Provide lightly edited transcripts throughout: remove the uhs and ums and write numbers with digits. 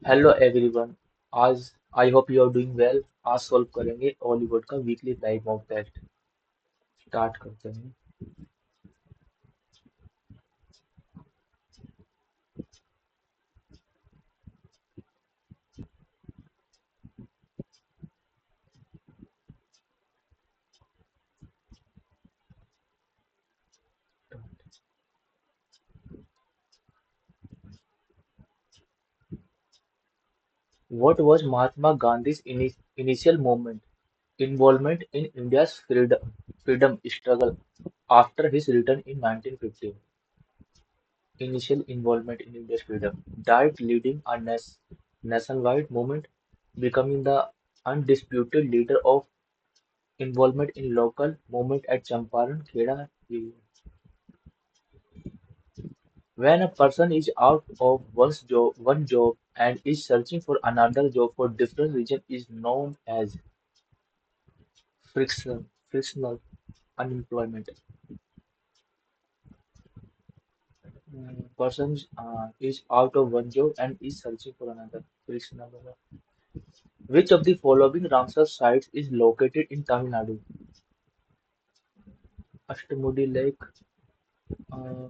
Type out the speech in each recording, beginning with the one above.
Hello everyone. आज I hope you are doing well. आज solve करेंगे हॉलीवुड का weekly live mock test. Start करते हैं। What was Mahatma Gandhi's initial movement involvement in India's freedom struggle after his return in 1950? Initial involvement in India's freedom died leading a nationwide movement, becoming the undisputed leader of involvement in local movement at Champaran Kheda. When a person is out of one job and is searching for another job for different reason is known as frictional unemployment. Person is out of one job and is searching for another. Frictional. Which of the following Ramsar sites is located in Tamil Nadu? Ashtamudi Lake, uh,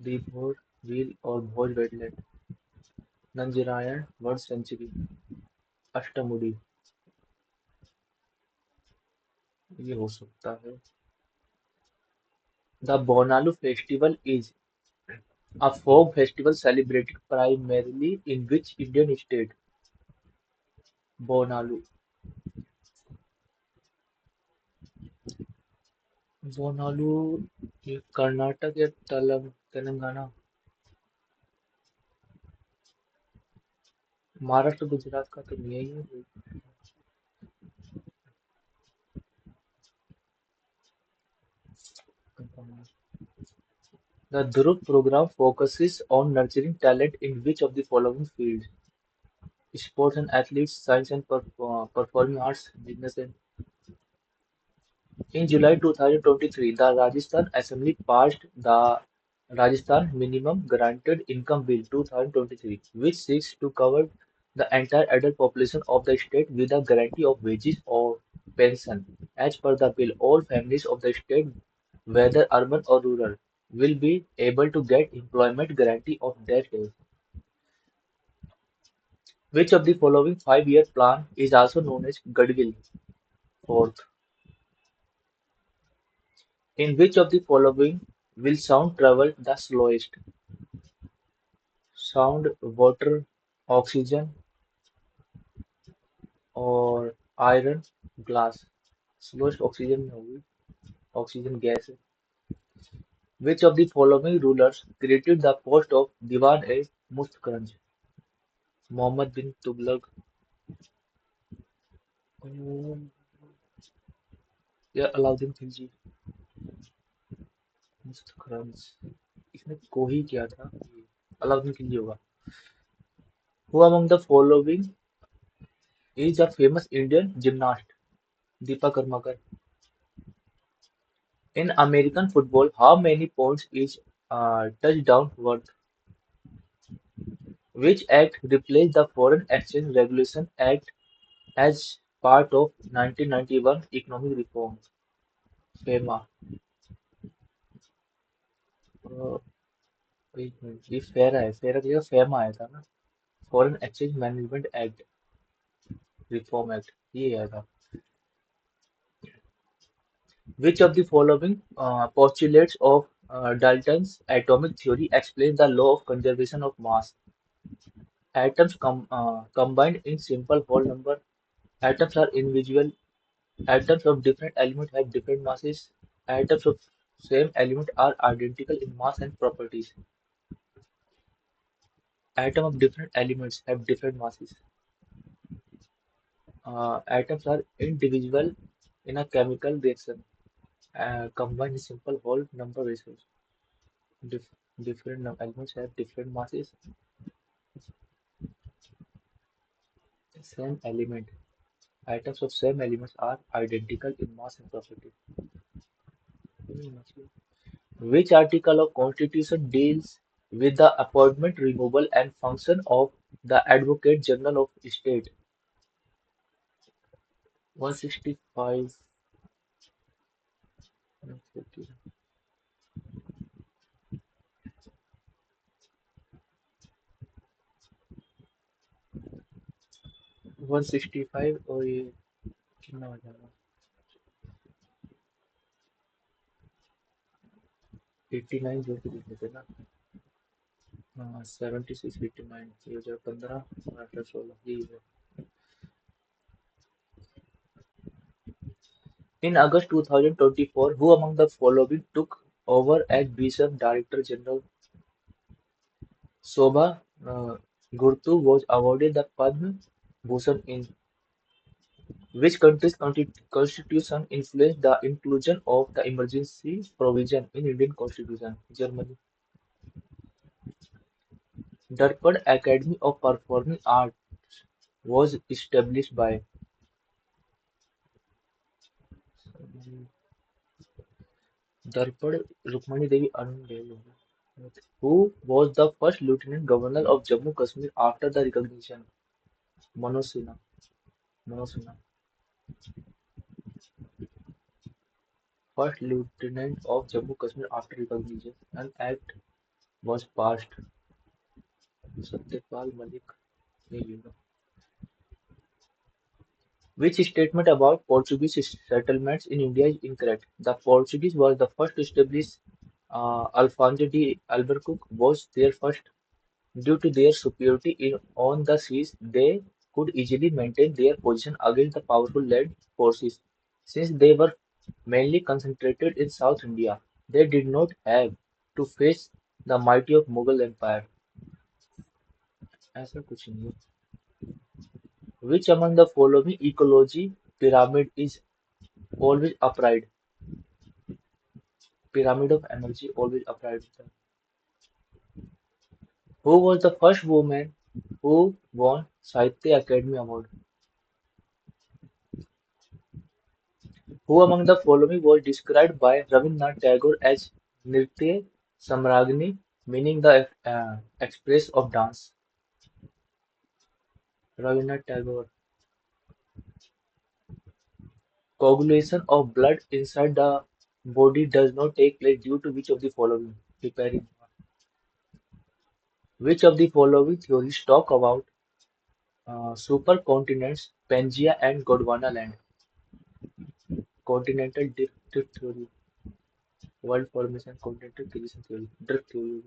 the Bhor Wheel or Bhoj Wetland, Nanjirayan Bird Sanctuary, Ashtamudi. ये हो सकता है. The Bonalu festival is a folk festival celebrated primarily in which Indian state? Bonalu. Bonalu ये कर्नाटक या तेलंगाना. महाराष्ट्र गुजरात का तो नहीं है ये. The Dhruv program focuses on nurturing talent in which of the following fields? Sports and athletes, science and performing arts, business and. In July 2023, the Rajasthan Assembly passed the Rajasthan Minimum Guaranteed Income Bill 2023, which seeks to cover the entire adult population of the state with a guarantee of wages or pension. As per the bill, all families of the state, whether urban or rural, will be able to get employment guarantee of their age. Which of the following 5-year plan is also known as Gadgil? Fourth. In which of the following will sound travel the slowest? Sound, water, oxygen, or iron, glass? Slowest oxygen में होगी. Oxygen gas है. Which of the following rulers created the post of Diwan-e-Must-Kranj? Muhammad bin Tughlaq या अलाउद्दीन खिलजी? मुस्तकरंज. इसने को ही किया था. अलाउद्दीन खिलजी होगा. Who among the following is a famous Indian gymnast? Deepa Karmakar. In American football, how many points is touchdown worth? Which act replaced the Foreign Exchange Regulation Act as part of 1991 economic reform? FEMA. अ, एक minute, ये फेरा है. फेरा की जगह FEMA आया था ना. Foreign exchange management act, reform act, ये आया था. Which of the following postulates of Dalton's atomic theory explain the law of conservation of mass? Atoms combined in simple whole number. Atoms are invisible. Atoms of different elements have different masses. Atoms of same element are identical in mass and properties. Atoms of different elements have different masses. Atoms are indivisible in a chemical reaction. Combined in simple whole number ratios. Dif- different elements have different masses. Same element. Atoms of same elements are identical in mass and property. Which article of Constitution deals with the appointment, removal, and function of the Advocate General of State. 165, 165 और ये कितना हो जाएगा 89 जो कि लिख लेते ना हाँ 76 89 ये हो जाएगा 15 18 16 यही है In August 2024, who among the following took over as Bishop Director General? Shobha Gurtu was awarded the Padma Bhushan in which country's constitution influenced the inclusion of the emergency provision in Indian constitution? Germany. Darpad Academy of Performing Arts was established by Darpad Rukmani Devi Anand who was the first Lieutenant Governor of Jammu Kashmir after the recognition. Manoj Sinha. Manoj Sinha. First Lieutenant of Jammu Kashmir after recognition. An act was passed. Satyapal Malik. Which statement about Portuguese settlements in India is incorrect? The Portuguese was the first to establish Alfonso de Albuquerque was their first. Due to their superiority on the seas, they could easily maintain their position against the powerful land forces. Since they were mainly concentrated in South India, they did not have to face the mighty of Mughal Empire. ऐसा कुछ नहीं है. Which among the following ecology pyramid is always upright? Pyramid of energy always upright. Who was the first woman who won Sahitya Academy Award? Who among the following was described by Rabindranath Tagore as Nritya Samragini, meaning the express of dance? Rabindranath Tagore. Coagulation of blood inside the body does not take place due to which of the following? Preparing. Which of the following theories talk about supercontinents, Pangaea and Gondwana land? Continental drift theory, world formation, continental creation theory, drift theory,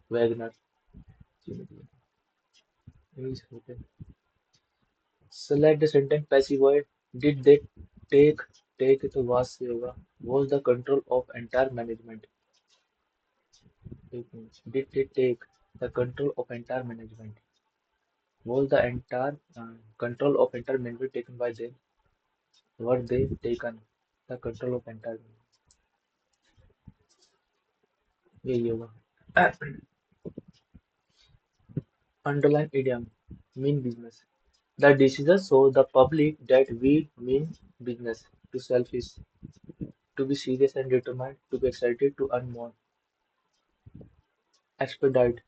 Wagner. Select the sentence passive voice. Did they take तो was से होगा was the control of entire management. Did they take the control of entire management? Was the entire control of entire management taken by them? Were they taken the control of entire यही होगा underline idiom mean business. The decision show the public that we mean business, to selfish, to be serious and determined, to be excited, to earn more. Expedite,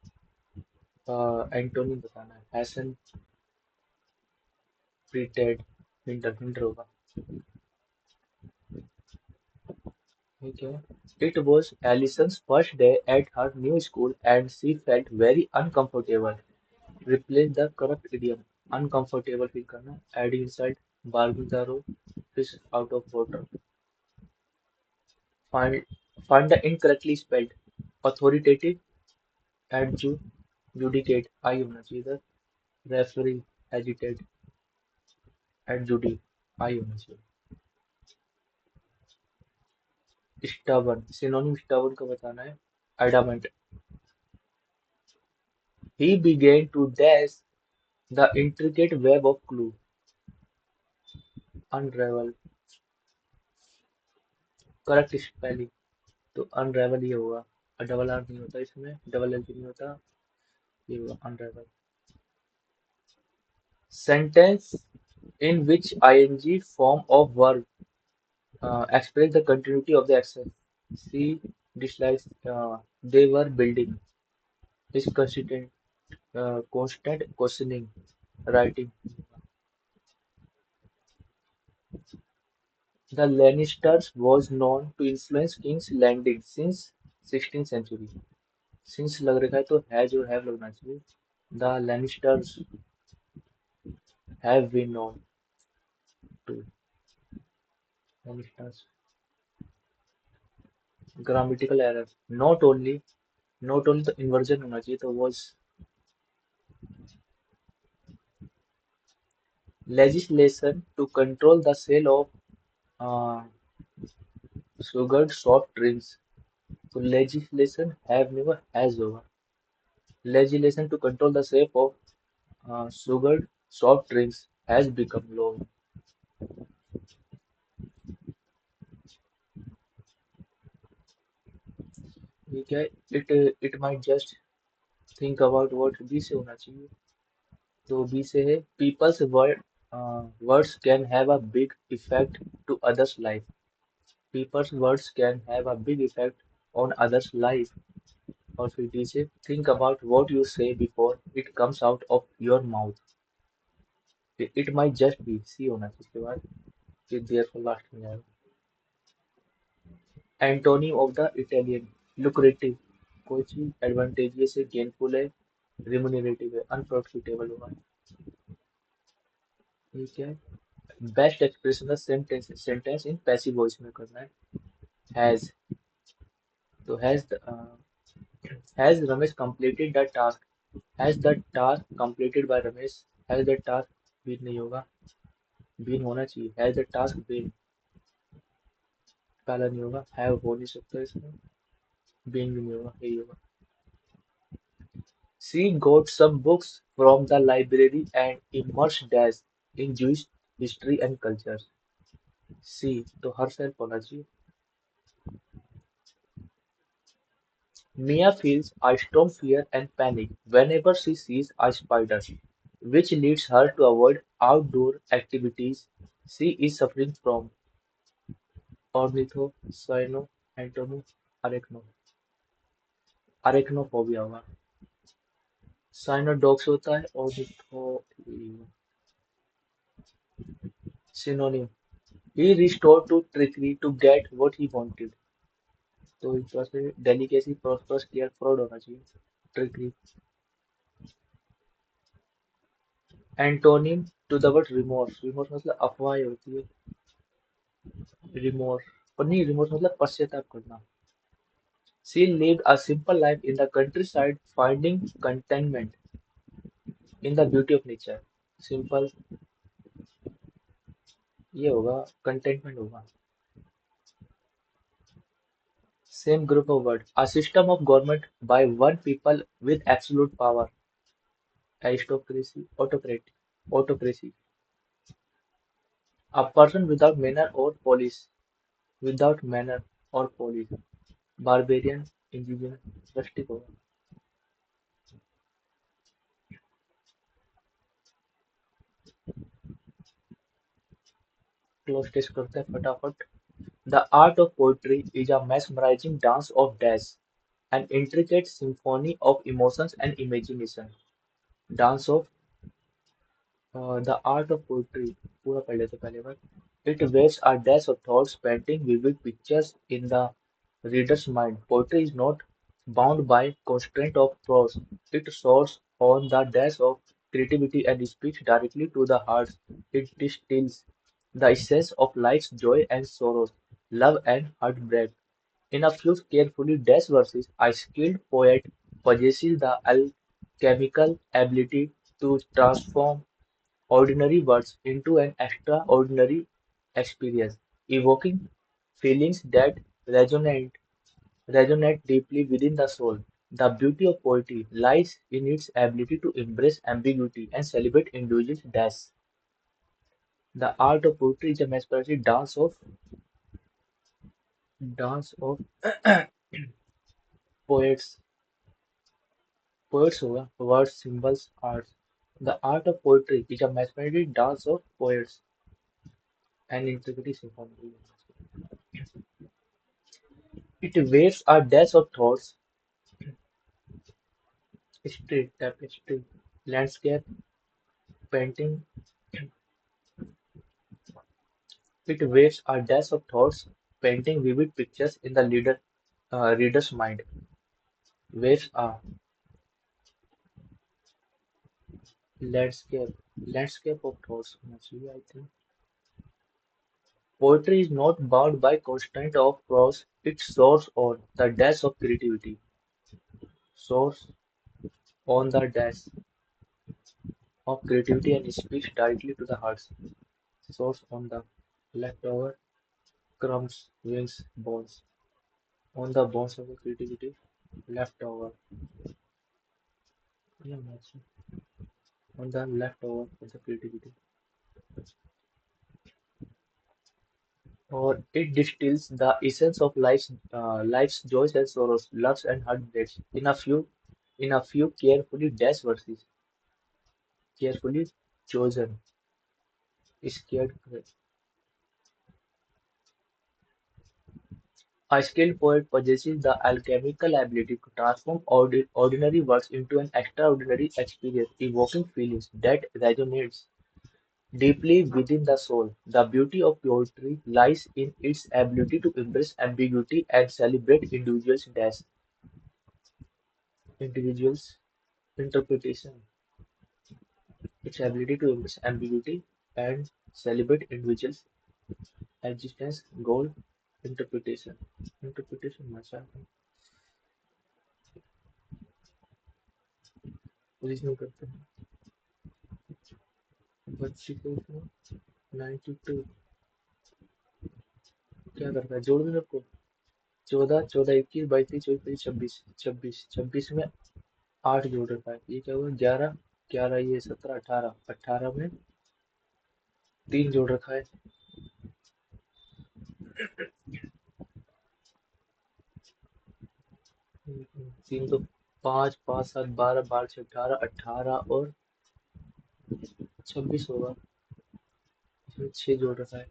Antony बताना है. Hasten, pretend, hinter होगा. ठीक है. It was Allison's first day at her new school and she felt very uncomfortable. Replace the correct idiom. Uncomfortable feel करना. Add insult. Bargain the row. Fish out of water. Find find the incorrectly spelled. Authoritative. Adjudicate. I होना चाहिए इधर. Referee. Agitate. Adjudicate. I होना चाहिए. Stubborn. Synonym stubborn का बताना है. Adamant. He began to dash the intricate web of clue. Unravel. Correct spelling. तो unravel ये होगा. डबल आर नहीं होता इसमें. डबल एल नहीं होता. ये होगा unravel. Sentence in which ing form of verb express the continuity of the action. See dislikes they were building. His constant questioning, writing. The Lannisters was known to influence King's Landing since 16th century. Since लग रखा है तो है जो have लगना चाहिए. The Lannisters have been known to Lannisters. Grammatical error. Not only the inversion होना चाहिए तो was legislation to control the sale of uh, sugared soft drinks. तो legislation have never has होगा. Legislation to control the sale of sugared soft drinks has become law. ठीक है. It might just think about what B से होना चाहिए. तो B से है people's words can have a big effect to others' life. People's words can have a big effect on others' life. और फिर D से think about what you say before it comes out of your mouth. It might just be C होना चाहिए इसके बाद. फिर therefore last में जाएगा. Antonym of the Italian lucrative. कोई चीज एडवांटेजियस है, गेनफुल है, रिम्यूनरेटिव है, अनप्रॉफिटेबल होगा. ठीक है. Best expression the sentence in passive voice में करना है. हैज. तो has Ramesh completed the task. Has the task completed by Ramesh. Has the task been नहीं होगा, बीन होना चाहिए. हैज द टास्क बीन पहला नहीं होगा, हैव हो नहीं सकता इसमें, बीन भी नहीं होगा, यही होगा. She got some books from the library and immersed dash in Jewish history and culture. She तो herself होना चाहिए. Mia feels a strong fear and panic whenever she sees a spider, which leads her to avoid outdoor activities. She is suffering from ornitho, cyno, antomo, arachno, arachnophobia होगा. Cynodox होता है, ornitho synonym. He restored to trickery to get what he wanted. तो इस तरह से delicacy prosperous clear fraud होना चाहिए. Tricky. Antonym to the word remorse. Remorse मतलब अफवाह होती है. रिमोर्स और नहीं, रिमोर्स मतलब पश्चाताप करना. सी lived a simple life in the countryside finding contentment in the beauty of nature. Simple ये होगा, कंटेंटमेंट होगा. Same group of word. A system of government by one people with absolute power. Aristocracy, autocracy. A person without manner or polish. Without manner or polish. Barbarian, indigenous, rustic होगा. Cloze test करते हैं फटाफट. The art of poetry is a mesmerizing dance of dash, an intricate symphony of emotions and imagination. Dance of the art of poetry. पूरा पढ़ लेते पहले बार. It waves a dash of thoughts, painting vivid pictures in the reader's mind. Poetry is not bound by constraint of prose. It soars on the dash of creativity and speaks directly to the heart. It distills the essence of life's joy and sorrows, love and heartbreak. In a few carefully dashed verses, a skilled poet possesses the alchemical ability to transform ordinary words into an extraordinary experience, evoking feelings that resonate deeply within the soul. The beauty of poetry lies in its ability to embrace ambiguity and celebrate individuals' dash. The art of poetry is a mesmerizing dance of poets. Poets होगा, words, symbols, arts. The art of poetry is a mesmerizing dance of poets and integrity symphony. It waves a dash of thoughts Street tapestry, landscape painting. It waves a dash of thoughts, painting vivid pictures in the reader's mind. Waves are landscape, landscape of thoughts. Actually, I think poetry is not bound by constraint of prose. It soars on the dash of creativity. Soars on the dash of creativity and speaks directly to the hearts. Soars on the leftover crumbs, wings, bones. On the bones of the creativity, leftover. Yeah, that's on the leftover of the creativity. Or it distills the essence of life's joys and sorrows, loves and heartbreaks in a few carefully dashed verses, carefully chosen, scared. A skilled poet possesses the alchemical ability to transform ordinary words into an extraordinary experience, evoking feelings that resonate deeply within the soul. The beauty of poetry lies in its ability to embrace ambiguity and celebrate individuals' interpretation. Its ability to embrace ambiguity and celebrate individuals' existence, goal, interpretation. Interpretation मतलब reasoning करते हैं बच्ची को 92 क्या करता है जोड़ भी सबको 14 14 21 22 23 24 25 26 26 26 में 8 जोड़ रखा है ये क्या हुआ 11 11 ये 17 18 18 में 3 जोड़ रखा है 3 तो 5 5 7 12 12 से 18 18 और 26 होगा इसमें 6 जोड़ रखा है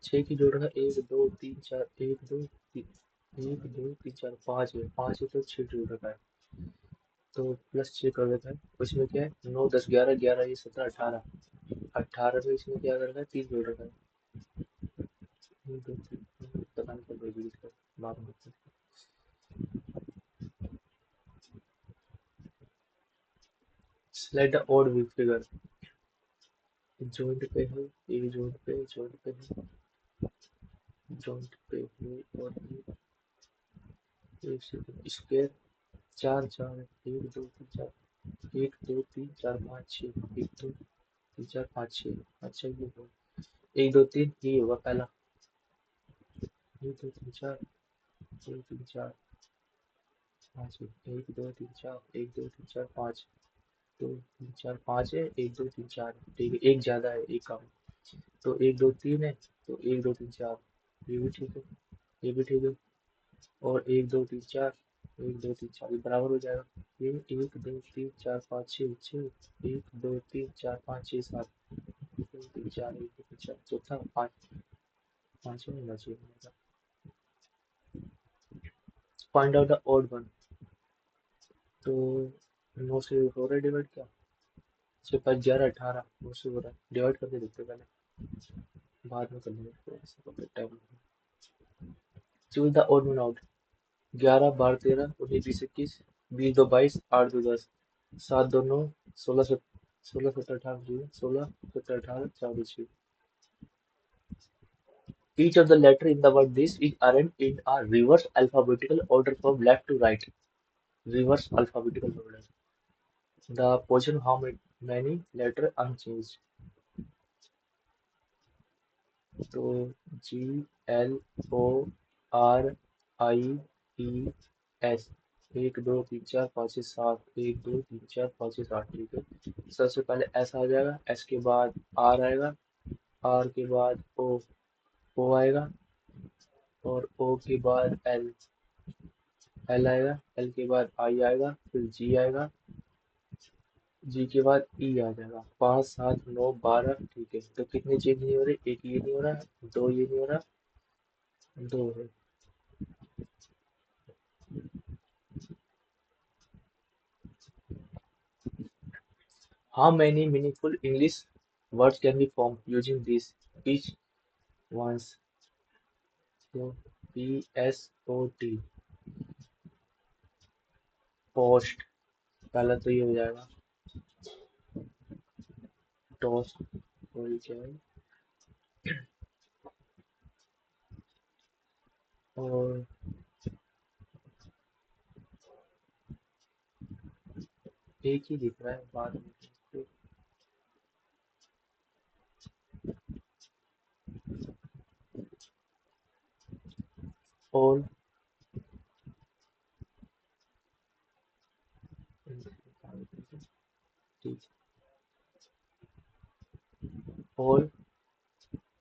6 की जोड़ रखा है 1 2 3 4 1 2 3 1 2 3 4 5 है 5 है तो 6 जोड़ रखा है तो प्लस 6 कर देता है उसमें क्या है 9 10 11 11 ये 17 18 18 में इसमें क्या कर रखा है 3 जोड़ रखा है 1 2 3 पता नहीं चल रही इसका बाद में select the odd figure joint पे है एक जॉइंट पे है जॉइंट पे है और एक सेकंड स्क्वायर 4 4 1 2 3 4 1 2 3 4 5 6 1 2 3 4 5 6 अच्छा ये हो 1 2 3 ये होगा पहला 1 2 3 4 1 3 4 5 1 2 3 4 1 2 3 4 5 2 3 4 5 है 1 2 3 4 ठीक है एक ज्यादा है एक कम तो 1 2 3 है तो 1 2 3 4 ये भी ठीक है ये भी ठीक है और 1 2 3 4 1 2 3 4 ये बराबर हो जाएगा ये 1 2 3 4 5 6 6 1 2 3 4 5 6 7 1 2 3 4 1 2 3 4 चौथा 5 पांचवा होना चाहिए find out the odd one तो 9 से हो रहा है डिवाइड क्या 6 5 11 18 9 से हो रहा है डिवाइड करके देखते हैं पहले बाद में कर लेंगे थोड़ा सा time choose the odd one out 11 12 13 19 20 21 20 2 22 8 2 10 7 2 9 16 16 17 18 16 17 18 4 2 6 each of the letter in the word this is arranged in a reverse alphabetical order from left to right reverse alphabetical order the position how many letter unchanged तो G L O R I E S 1 2 3 4 5 6 7 1 2 3 4 5 6 7 ठीक है सबसे पहले S आ जाएगा S के बाद are आएगा are के बाद ओ आएगा और ओ के बाद एल एल आएगा एल के बाद आई आएगा फिर जी आएगा जी के बाद ई आ जाएगा 5 7 9 12 ठीक है तो कितने चेंज नहीं हो रहे एक ये नहीं हो रहा दो ये नहीं हो रहा दो है How many meaningful English words can be formed using this? Each ones. So PSOT, post, पहला तो ये हो जाएगा। टोस्ट, और क्या है? और एक ही दिख रहा है बाद में। All, all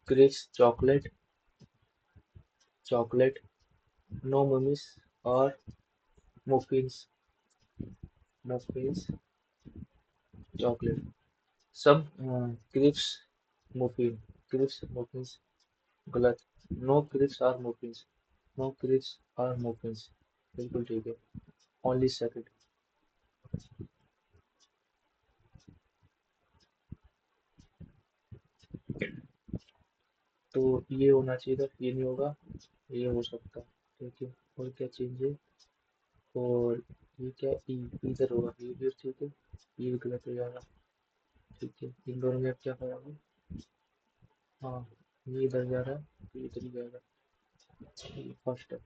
crisp chocolate, chocolate, no mummies और मुफिन्स, मुफिन्स, चॉकलेट, सब क्रिप्स मुफिन, क्रिप्स मुफिन्स, गलत, नो क्रिप्स और मुफिन्स, नो क्रिप्स और मुफिन्स, बिल्कुल ठीक है। Only second. तो ये होना चाहिए था, ये नहीं होगा, ये हो सकता है, ठीक है। और क्या चेंज है? और ये क्या ई, इधर होगा, ये भी ठीक है, ये भी गलत हो जाएगा, ठीक है। इन दोनों में अब क्या करेंगे? हाँ, ये इधर जा रहा है, ये इधर ही जाएगा, ये फर्स्ट है।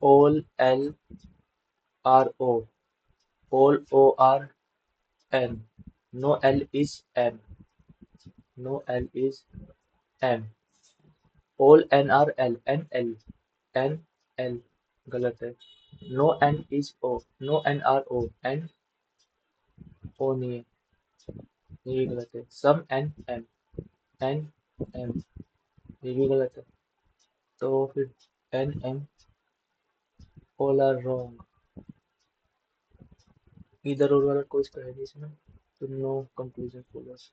All L R O, all O R N, no L is M, no L is M, all N R L, N L, N L, गलत है। No N is O, no N R O, N O नहीं है, ये भी गलत है। Some N M, N M, ये भी गलत है। तो फिर N M, all are wrong, इधर और वाला कोई इसका है नहीं इसमें, तो नो कंक्लूजन फॉलोस।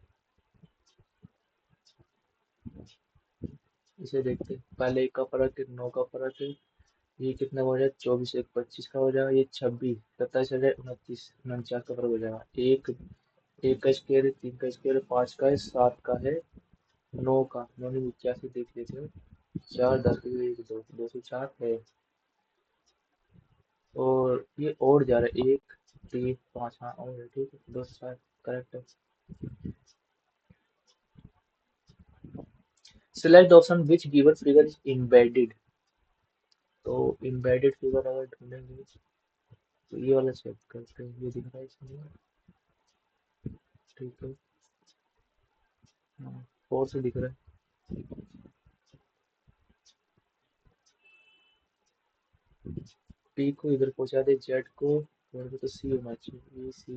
इसे देखते हैं, पहले एक का फर्क है, नौ का फर्क है, ये कितना हो जाए, 24 एक 25 का हो जाएगा, ये 26 27 हो जाए, 29 49 का फर्क हो जाएगा। एक, एक का स्क्वायर है, तीन का स्क्वायर है, पाँच का है, सात का है, नौ का, नौ ने 81 देख लेते हैं। चार, दस, एक, दो, दो से चार है, और ये और जा रहा है, एक, तीन, पाँच, हाँ और है, ठीक है, दो से चार करेक्ट है। Select option which given figure is embedded, तो embedded फिगर अगर ढूंढेंगे तो ये वाला चेक करते हैं, ये दिख रहा है इसमें, ठीक है। हाँ, फोर से दिख रहा है। पी को इधर पहुंचा दे, जेड को, और भी तो सी होना चाहिए, ए सी,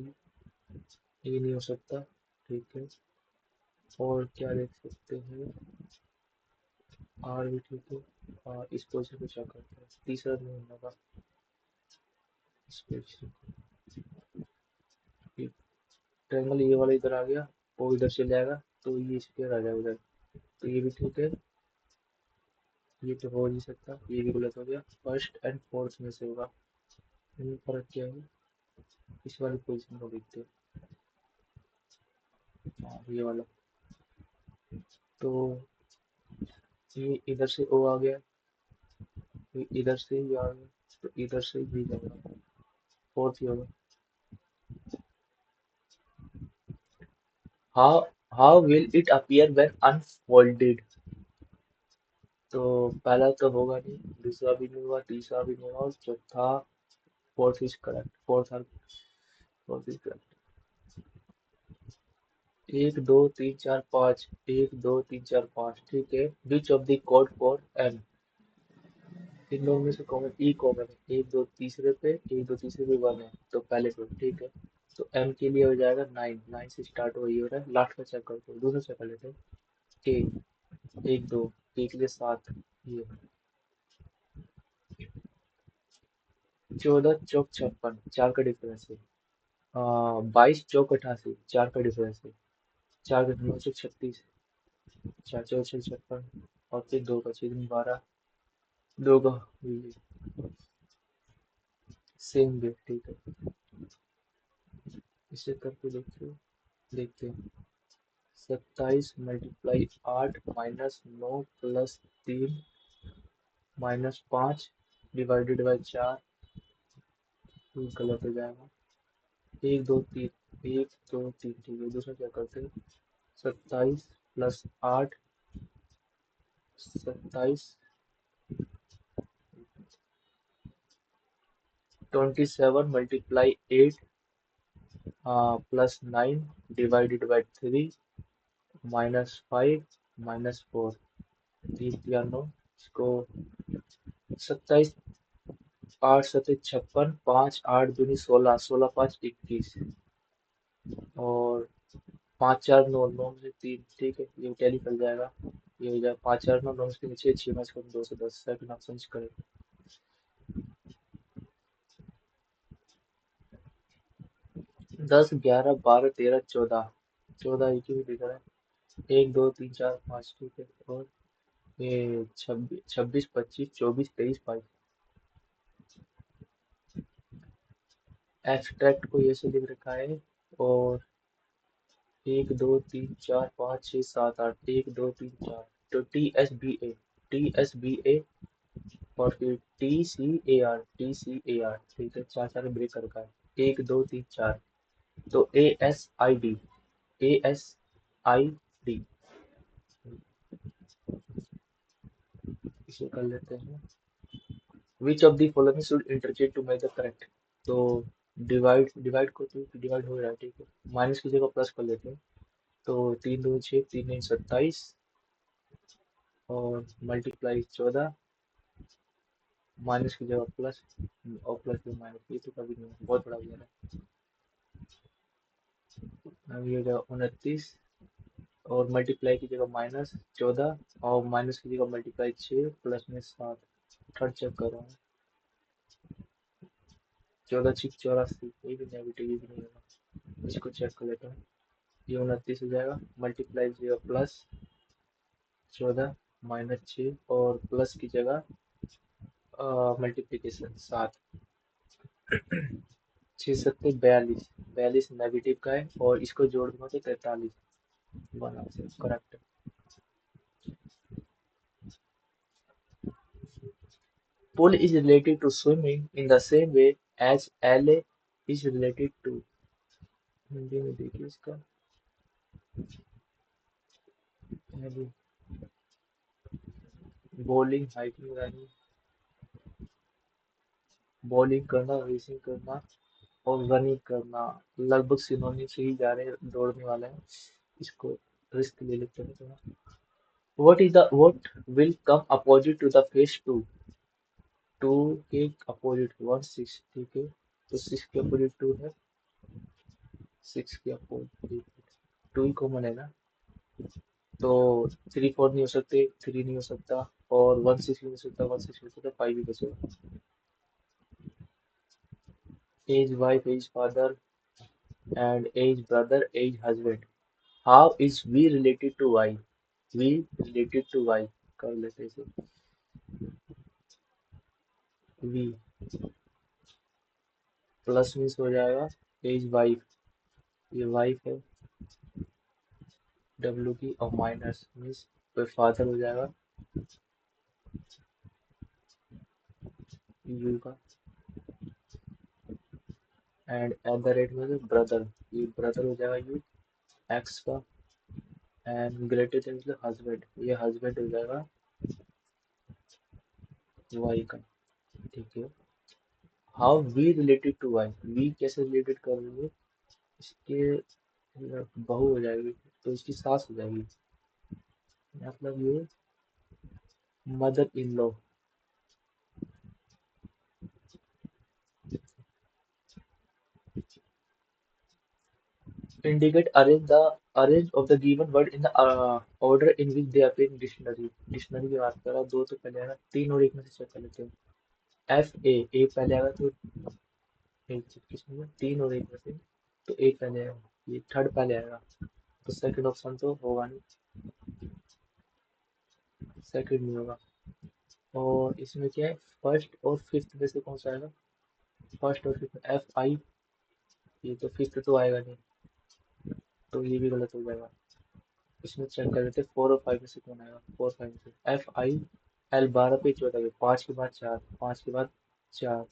ए नहीं हो सकता, ठीक है। और क्या देख सकते हैं, आर भी ठीक है। इस पोजिशन को चेक करते हैं, तीसरा नहीं होगा, इस पोजिशन को। ट्रायंगल ये वाला इधर आ गया, वो इधर चले जाएगा, तो ये स्क्वायर आ जाएगा उधर, तो ये भी ठीक है। ये तो हो नहीं सकता, ये भी गलत हो गया, फर्स्ट एंड फोर्थ में से होगा। इनमें फर्क क्या है? इस वाली पोजिशन को देखते हैं। हाँ, ये वाला, तो ये इधर से ओ आ गया, ये इधर से ये आ गया, तो इधर से भी जाएगा, फोर्थ ही होगा। How how will it appear when unfolded, तो पहला तो होगा नहीं, दूसरा भी नहीं होगा, तीसरा भी नहीं होगा, और चौथा, fourth is correct, fourth is correct. एक दो तीन चार पाँच, एक दो तीन चार पाँच, ठीक है। Which of the code for M, इन दोनों में से कॉमन, ई कॉमन है, एक दो तीसरे पे, एक दो तीसरे पे वन है, तो पहले पे, ठीक है। तो एम के लिए हो जाएगा नाइन, नाइन से स्टार्ट वही हो रहा है, लास्ट का चेक करते हैं, दूसरा चेक कर लेते हैं। के, एक दो, के के लिए सात, ये 14 चौक 56, चार का डिफरेंस है। 22 चौक 88, चार का डिफरेंस है। चार का 9 चौक 36, चार चौक 56 छप्पन, और फिर दो का 6 दूनी 12, दो का, ये सेम वे, ठीक है। इसे करके देखते हैं। 27 × 8 -9 + 3 -5 ÷ 4। गलत हो जाएगा। 1 2 3, 1 2 3, ठीक है। दूसरा क्या करते हैं? 27 + 8, 27, 27 × 8 +9 ÷ 3 -5 -4। 3 3 9, इसको 27, 8 7 56, 5 8 दूनी 16, 16 5 21, और 5 4 9, 9 में से 3, ठीक है। ये टैली कर जाएगा। ये हो जाएगा 5 4 9, 9 से 6 -6 2 से 10, सेकंड ऑप्शन करें। 10 11 12 13 14, 14 एक ही दिख रहा है। 1 2 3 4 5, ठीक है। और ये 26 26 25 24 23 22। एब्स्ट्रैक्ट को ये से लिख रखा है। और 1 2 3 4 5 6 7 8, 1 2 3 4, तो TSBA और फिर TCAR, ठीक है। चार चार ब्रेक कर रखा है। 1 2 3 4, तो ASID, इसे कर लेते हैं। Which of the following should interchange to make the correct. तो डिवाइड डिवाइड को, तो डिवाइड हो रहा है, ठीक है। माइनस की जगह प्लस कर लेते हैं। तो 3 2 6, 3 9 27, और मल्टीप्लाई 14, माइनस की जगह प्लस, और प्लस में माइनस, ये तो कभी नहीं, बहुत बड़ा हो जा रहा है। अब ये हो जाएगा 29, और मल्टीप्लाई की जगह -14, और माइनस की जगह मल्टीप्लाई 6, प्लस में 7। थर्ड चेक कर रहा हूँ। 14 6 84, ये भी नेगेटिव, ये भी नहीं होगा। इसको चेक कर लेता हूँ। ये 29 हो जाएगा। मल्टीप्लाई की जगह +14 -6, और प्लस की जगह मल्टीप्लीकेशन 7। 6 7 42, 42 नेगेटिव का है, और इसको जोड़ दूंगा तो 43। One option correct. Pool is related to swimming in the same way as LA is related to। Hindi में देखिए इसका। बॉलिंग, हाइकिंग, रनिंग, बॉलिंग करना, रेसिंग करना, और रनिंग करना लगभग सिनोनिम से ही जा रहे हैं, दौड़ने वाले हैं। इसको रिस्क ले लेते हैं थोड़ा। what will come opposite to the face 2? 2 के अपोजिट 1 6, ठीक है। तो 6 के अपोजिट 2 है। 6 के अपोजिट 2 ही कॉमन है ना। तो 3 4 नहीं हो सकते, 3 नहीं हो सकता, और 1 6 भी नहीं हो सकता, 1 6 नहीं हो सकता, 5 भी बचेगा। As wife, as father, and as brother, as husband. How is V related to Y? V related to Y, कर लेते इसे। वी प्लस मीन्स हो जाएगा एज वाइफ, ये वाइफ है डब्ल्यू की, और माइनस मीन्स तो फादर हो जाएगा यू का, एंड एट द रेट में ब्रदर, ये ब्रदर हो जाएगा यू एक्स का, एंड ग्रेटर देन मतलब हस्बैंड, ये हस्बैंड हो जाएगा वाई का, ठीक है। How V related to Y, V कैसे रिलेटेड कर लेंगे? इसके बहू हो जाएगी, तो इसकी सास हो जाएगी, मतलब ये mother in law. Indicate arrange of the given word in the order in which they appear in dictionary। Dictionary की बात कर रहा, दो तो पहले आएगा, तीन और एक में से चेक कर लेते हैं। एफ ए पहले आएगा, तो एक किसमें है? तीन और एक में से, तो एक पहले आएगा, ये थर्ड पहले आएगा, तो सेकंड ऑप्शन तो होगा नहीं, सेकंड नहीं होगा। और इसमें क्या है, फर्स्ट और फिफ्थ में से कौन सा आएगा? फर्स्ट और फिफ्थ, एफ आई, ये तो फिफ्थ तो आएगा नहीं, तो ये भी गलत हो जाएगा। इसमें चेक कर लेते, फोर और फाइव में से कौन आएगा? फोर फाइव में से एफ आई एल, 12 पे 14 पे, पाँच के बाद चार, पाँच के बाद चार,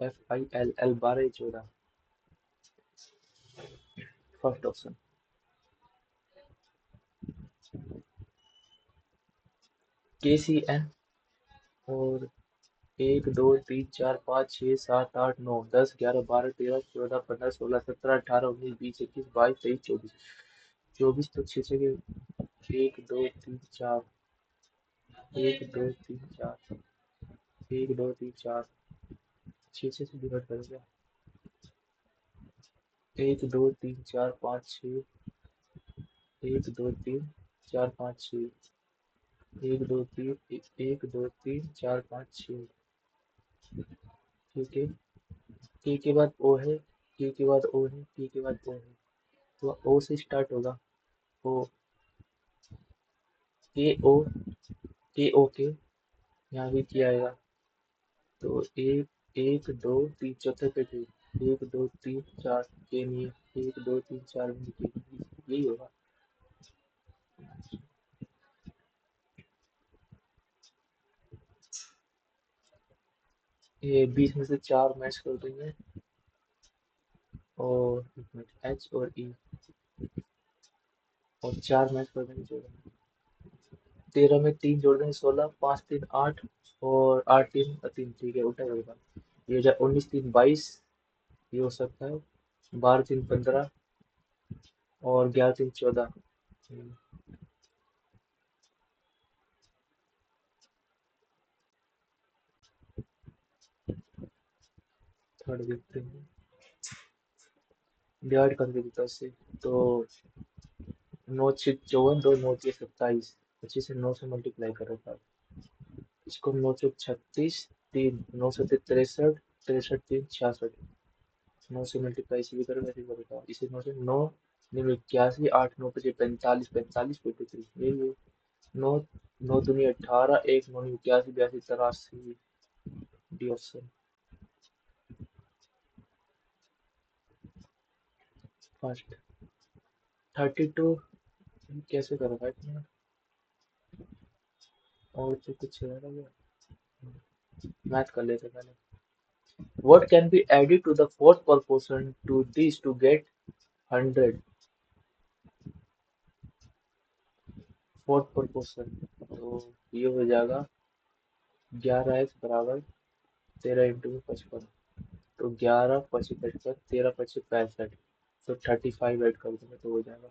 F I L, L 12 14, first option. के सी एन, और एक दो तीन चार पाँच छः सात आठ नौ दस ग्यारह बारह तेरह चौदह पंद्रह सोलह सत्रह अठारह उन्नीस बीस इक्कीस बाईस तेईस चौबीस, चौबीस तो छः छः के, एक दो तीन चार, एक दो तीन चार, एक दो तीन चार, छः छः से डिवाइड करो क्या? एक दो तीन चार पाँच छः, एक दो तीन चार पाँच छः, एक दो तीन, एक दो तीन चार पाँच छः, ठीक है। के बाद ओ है, के बाद ओ है, के बाद ओ है, तो ओ से स्टार्ट होगा। ओ, के ओ, के ओ के, यहाँ भी किया आएगा। तो एक, एक दो तीन, चौथे पे के, एक दो तीन चार, के नहीं है, एक दो तीन चार में के नहीं है, यही होगा। ये बीच में से चार मैच कर देंगे, और एच और ई, और चार मैच कर देंगे जोड़, 13 में तीन जोड़ देंगे 16, पाँच तीन आठ, और आठ तीन तीन, ठीक है, उल्टा होगा। ये हो जाए 19 तीन 22, ये हो सकता है, 12 तीन 15, और 11 तीन 14। थर्ड देखते हैं, डिवाइड करके देता हूँ इससे। तो नौ छः 54, दो नौ छः 27, 25 से 9 से मल्टीप्लाई करो था, इसको नौ चौक 36, तीन नौ सौ 63, 63 तीन 66, नौ से मल्टीप्लाई इसे भी करो, वैसे भी करो, इसे नौ से नौ, निम 81, आठ नौ पचे 45, 45 53, यही है। नौ, नौ दूनी 18, एक नौ 81 82 83, डी ऑप्शन फर्स्ट। 32 कैसे करो भाई तुमने? और तो कुछ है ना, मैथ कर लेते पहले। What can be added to the fourth proportion to this to get 100? Fourth proportion, तो ये हो जाएगा 11x बराबर 13 इंटू 55, तो 11 पच्चीस पचपन, 13 पच्चीस 65, तो 35 ऐड कर देंगे तो हो जाएगा।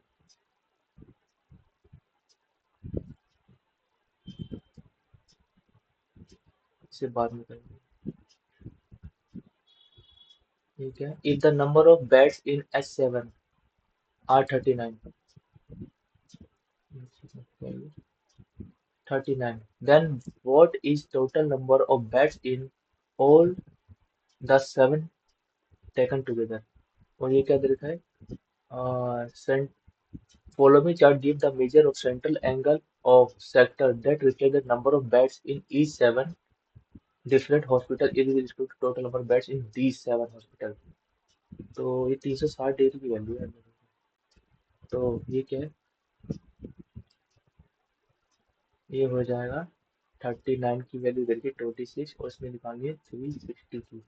इसे बाद में करेंगे, ठीक है। If the number of beds in S7 are 39, 39, then what is total number of beds in all the seven taken together? और ये क्या दे रखा है? Follow me chart give the measure of central angle of sector that reflect the number of beds in each seven different hospital is with respect to total number of beds in these seven hospital। तो ये 360 degree की value है, तो ये क्या है? ये हो जाएगा 39 की वैल्यू इधर की 26, और इसमें निकालिए 360 की,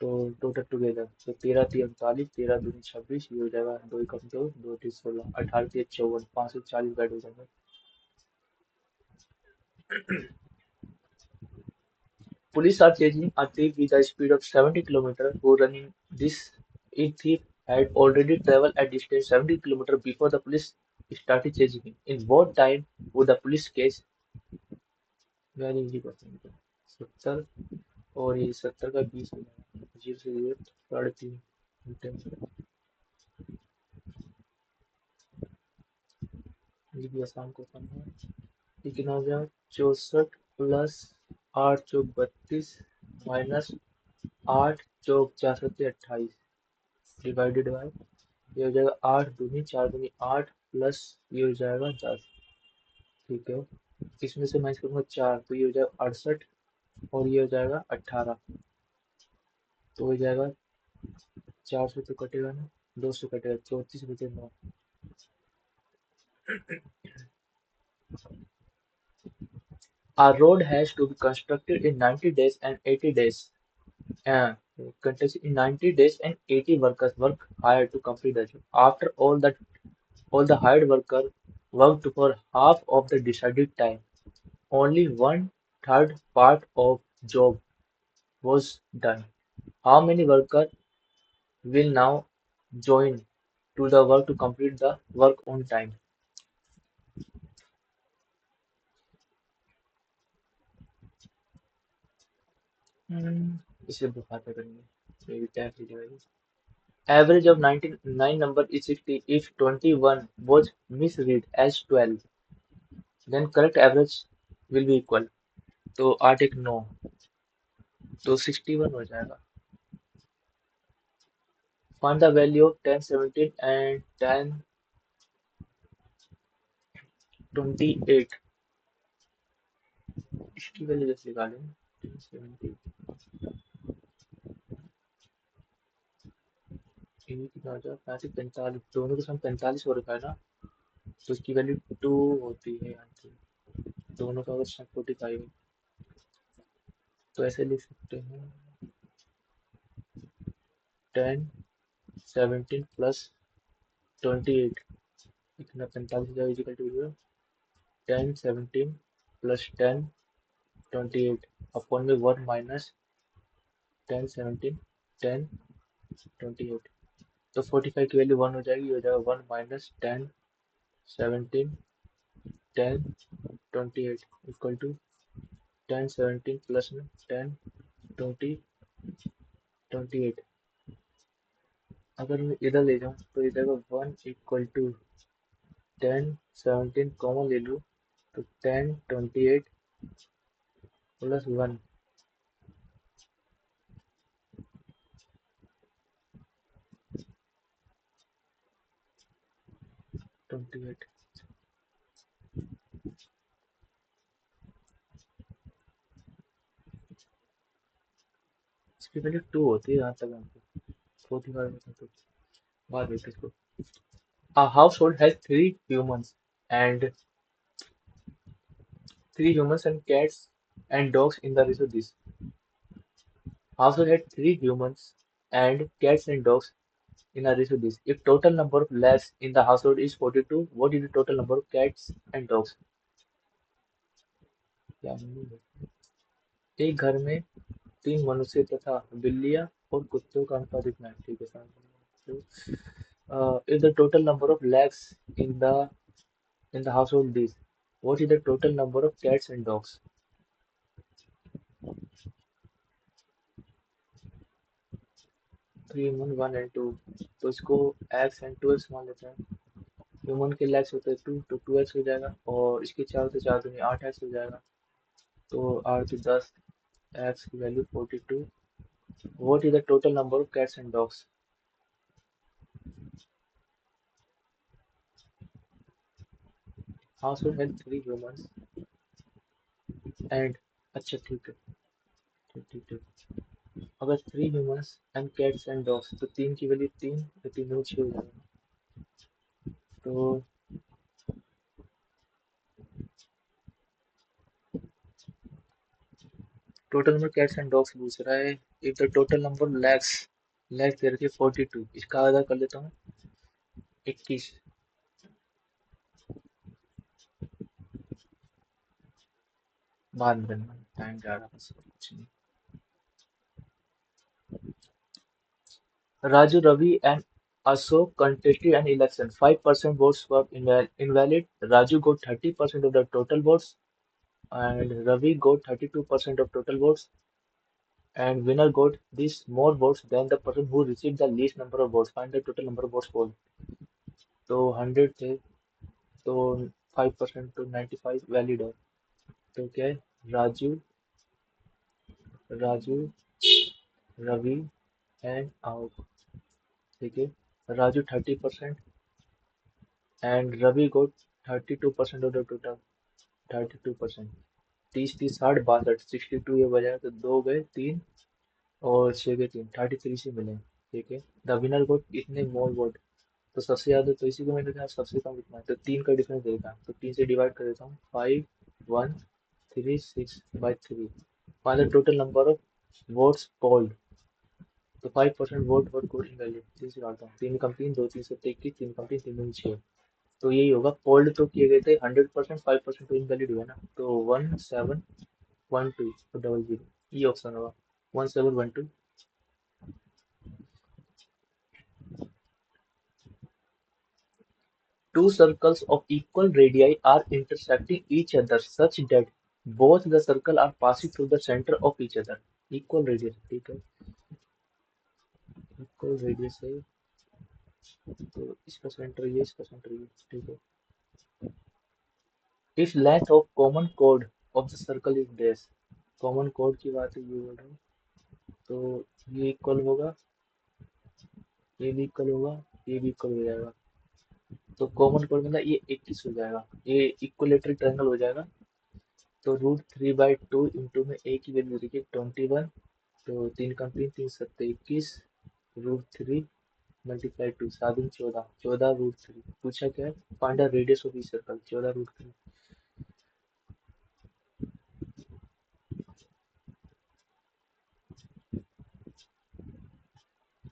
तो टोटल टुगेदर तो 13 तीन 39, 13 दूनी 26, ये हो जाएगा, दो एकम दो, दो तीन 16, 18 तीन 54, 540 बेड हो जाएंगे। Police are chasing a thief with a speed of 70 km who running this thief had already traveled a distance 70 km before the police started chasing him. In what time would the police catch? Very easy question है। 70, और ये 70 का 20 हो जाएगा, 0 से 0 3.5 घंटे। ये भी आसान क्वेश्चन है। लेकिन हो जाए 64 प्लस 8 चौक 32 माइनस 8 चौक 4 सत्ते 28 डिवाइडेड बाय, ये हो जाएगा 8 दूनी 4 दूनी 8 प्लस ये हो जाएगा 10, ठीक है। इसमें से माइनस करूंगा 4 तो ये हो जाएगा 68 और ये हो जाएगा 18। तो हो जाएगा 4 से तो कटेगा ना, 2 से कटेगा, 34 बचे 9। A road has to be constructed in 90 days and 80 days. Uh, Context in 90 days and 80 workers work hired to complete the job. After all the hired worker worked for half of the decided time. Only one third part of job was done. How many workers will now join to the work to complete the work on time? Hmm, इसे बुखाते करेंगे, maybe tap लीजिएगा। Average of 99 number is 60 if 21 was misread as 12, then correct average will be equal. तो 8 एक 9 तो 61 हो जाएगा। Find the value of 10, 17 and 10, 28। इसकी value जैसे निकालें 10, 17 ये कितना हो जाएगा 35, 45 दोनों के साथ 45 हो रखा है ना, तो इसकी वैल्यू 2 होती है यहाँ पे। दोनों का अगर 45 तो ऐसे लिख सकते हैं 10, 17 प्लस 28 इतना 45 हो जाएगा इक्वल टू 10, 17 प्लस 10, 28 अपॉन में 1 माइनस 10, 17, 10, 28। तो 45 की वैल्यू 1 हो जाएगी, हो जाएगा 1 माइनस 10, 17, 10, 28 इक्वल टू 10, 17 प्लस में 10, 20, 28। अगर मैं इधर ले जाऊँ तो इधर का 1 इक्वल टू 10, 17 कॉमन ले लूँ तो 10, 28 प्लस 1, 28। इसकी वैल्यू 2 होती है यहाँ तक हमको 45 तो बाद में इसको। A household has and three humans and cats and dogs in the ratio this. Household had 3 humans and cats and dogs in a ratio this. If total number of legs in the household is 42, what is the total number of cats and dogs? क्या नहीं है। एक घर में 3 मनुष्य तथा बिल्लियां और कुत्तों का अनुपात इतना है, ठीक है sir. if the total number of legs in the household is, what is the total number of cats and dogs? 3 human 1 and 2, तो इसको x and 2x मान लेते हैं। ह्यूमन के लेग्स होते हैं 2 तो 2x हो जाएगा और इसके 4 से 4 दूनी 8x हो जाएगा। तो 8 से 10 x की value 42। What is the total number of cats and dogs? Household has 3 humans and, अच्छा ठीक है, ठीक ठीक ठीक। अगर 3 humans and cats and dogs तो 3 की वैल्यू 3 तो 3 में 6 हो जाएगा। तो total number cats and dogs पूछ रहा है। If the total number legs they रखी है 42, इसका आधा कर लेता हूँ 21। बाद में करना, टाइम जा रहा है बस कुछ नहीं। Raju, Ravi and Ashok contested an election. 5% votes were invalid. Raju got 30% of the total votes and Ravi got 32% of total votes, and winner got this more votes than the person who received the least number of votes. Find the total number of votes polled. तो 100 थे तो 5% तो 95 valid है। तो क्या है? Raju, Raju, Ravi and आओ, ठीक है। Raju 30% and Ravi got 32% of the total. 32%। 30 30 60 62, 62 ये बजाय तो दो गए तीन और छह के तीन, 33 से मिले। ठीक है, द विनर गोट इतने मोर वोट। तो सबसे ज्यादा तो इसी को मैंने कहा, सबसे कम इतना है, तो तीन का डिफरेंस देगा, तो तीन से डिवाइड कर देता हूँ, 5 1 3 6/3। Find the total number of votes polled. तो 5% वोट वोट को इनवैलिड, तीन से डालता हूँ, तीन कम तीन, दो तीन से 21, तीन कम तीन, तीन दूनी छः। तो यही होगा, पोल्ड तो किए गए थे 100%, 5% तो इनवैलिड हुआ ना, तो 1712 तो 00, ये ऑप्शन होगा, 1712। Two circles of equal radii are intersecting each other such that both the circle are passing through the center of each other. Equal radius, ठीक है, equal radius है, तो इसका सेंटर ये, इसका सेंटर ये, ठीक है। If length of common chord of the circle is dash, common chord की बात है, ये बोल रहा हूँ, तो ये इक्वल होगा, ये भी इक्वल होगा, ये भी इक्वल हो जाएगा। तो कॉमन कोड मतलब ये 21 हो जाएगा, ये इक्वलेटरल ट्रायंगल हो जाएगा। तो √3/2 इंटू में ए की वैल्यू देखिए 21, तो तीन कम तीन, तीन सत्ते 21, √3 मल्टीप्लाई टू, 7 14, 14 √3। पूछा क्या है, find the radius of each circle, 14 √3।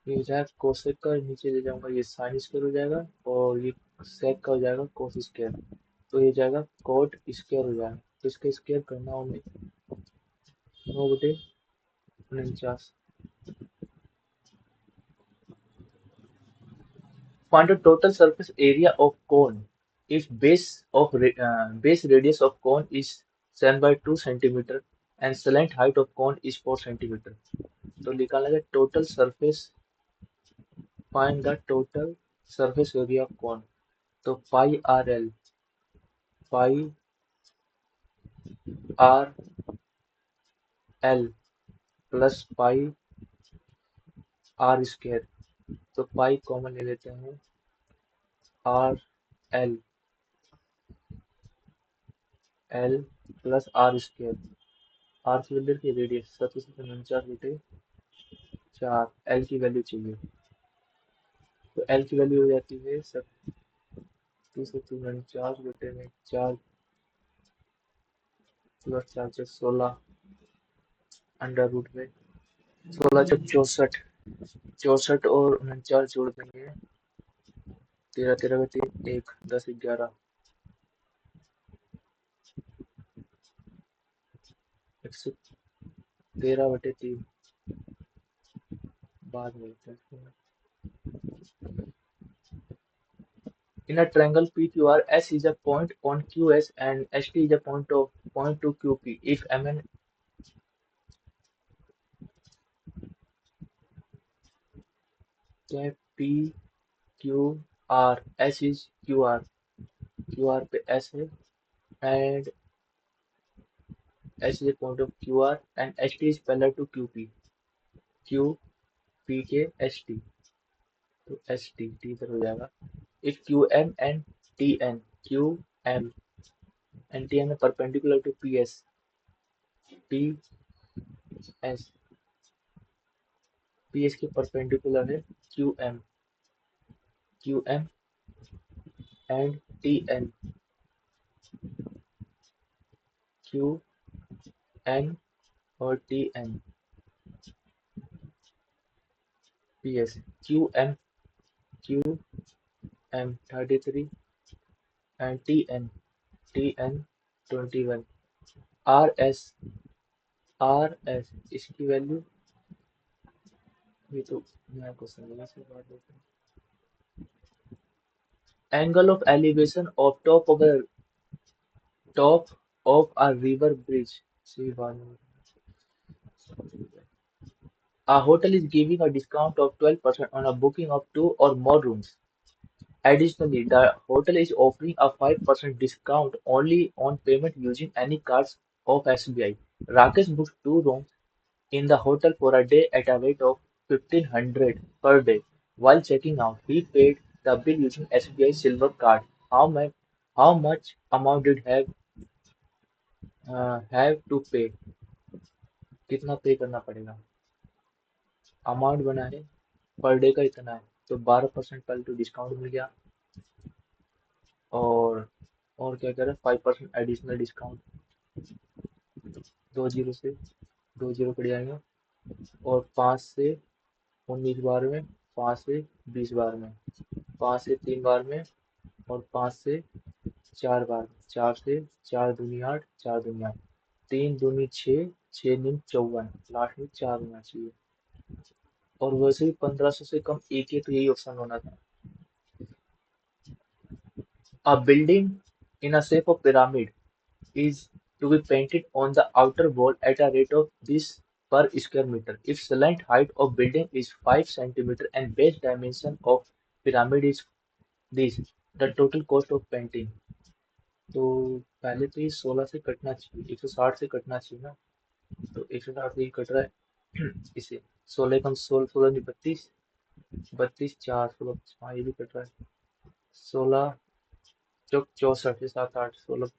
ये हो जाएगा कोसेक का, नीचे ले जाऊंगा ये साइन स्क्वायर हो जाएगा, और ये सेक का हो जाएगा कोस स्क्वायर, तो ये जाएगा कोट स्क्वायर हो जाएगा। तो इसका स्क्वायर करना होगा 9/49। Find the total surface area of cone if base radius of cone is 7/2 centimeter and slant height of cone is 4 centimeter। तो निकाला जाए total surface, find the total surface area of cone. तो pi r l plus pi r square. तो pi common ले लेते हैं, r l plus r square. R की value की रेडियस 7 से 49 4, एल की वैल्यू चाहिए, तो एल की वैल्यू हो जाती है 7 से 49 4 प्लस 4 से 16, अंडर रूट में 16 × 64, 64 और 49 जोड़ देंगे, 13 13 का 3 1 10 11, 113/3 बाद में। In a triangle PQR, S is a point on QS and ST is a point to QP. If MN P Q R, S is QR, QR पे S है, and S is a point of QR and ST is parallel to QP, QP के ST, तो ST T इधर हो जाएगा। If QM and TN, QM and TN है perpendicular to PS, PS PS के perpendicular है QM, QM and TN, QN और TN, PS, QM 33 and TN 21। RS इसकी वैल्यू, ये तो नया क्वेश्चन है, इसके बाद देखते हैं। Angle of elevation of top of a river bridge, सी बाद में। A hotel is giving a discount of 12% on a booking of two or more rooms. Additionally, the hotel is offering a 5% discount only on payment using any cards of SBI. Rakesh booked two rooms in the hotel for a day at a rate of 1500 per day. While checking out, he paid the bill using SBI Silver Card. How much amount did have? Have to pay, कितना पे करना पड़ेगा। Amount बना है, per day का इतना है, तो 12% पहले तो डिस्काउंट मिल गया। और और क्या कह रहे हैं, 5% एडिशनल डिस्काउंट, दो जीरो से, दो जीरो कट जाएंगे। और 5 से 19 बार में, 5 से 20 बार में, 5 से 3 बार में, और 5 से 4 बार में, 4 से 4 दूनी 8, 4 दूनी 8, 3 दूनी 6, 6 दूनी 54, लास्ट में 4 होना चाहिए। और वैसे भी 1500 से कम एक ही, तो यही ऑप्शन होना था। A building in a shape of pyramid is to be painted on the outer wall at a rate of this per square meter. If slant height of building is 5 centimeter and base dimension of pyramid is this, the total cost of painting. तो पहले तो ये 16 से कटना चाहिए, 160 से कटना चाहिए ना। तो 160 से ये कट रहा है इसे, 16 कम 16, 16 नहीं 32, 32 4 16, हाँ ये भी कट रहा है। 16 चौक 64 से 7 8 16,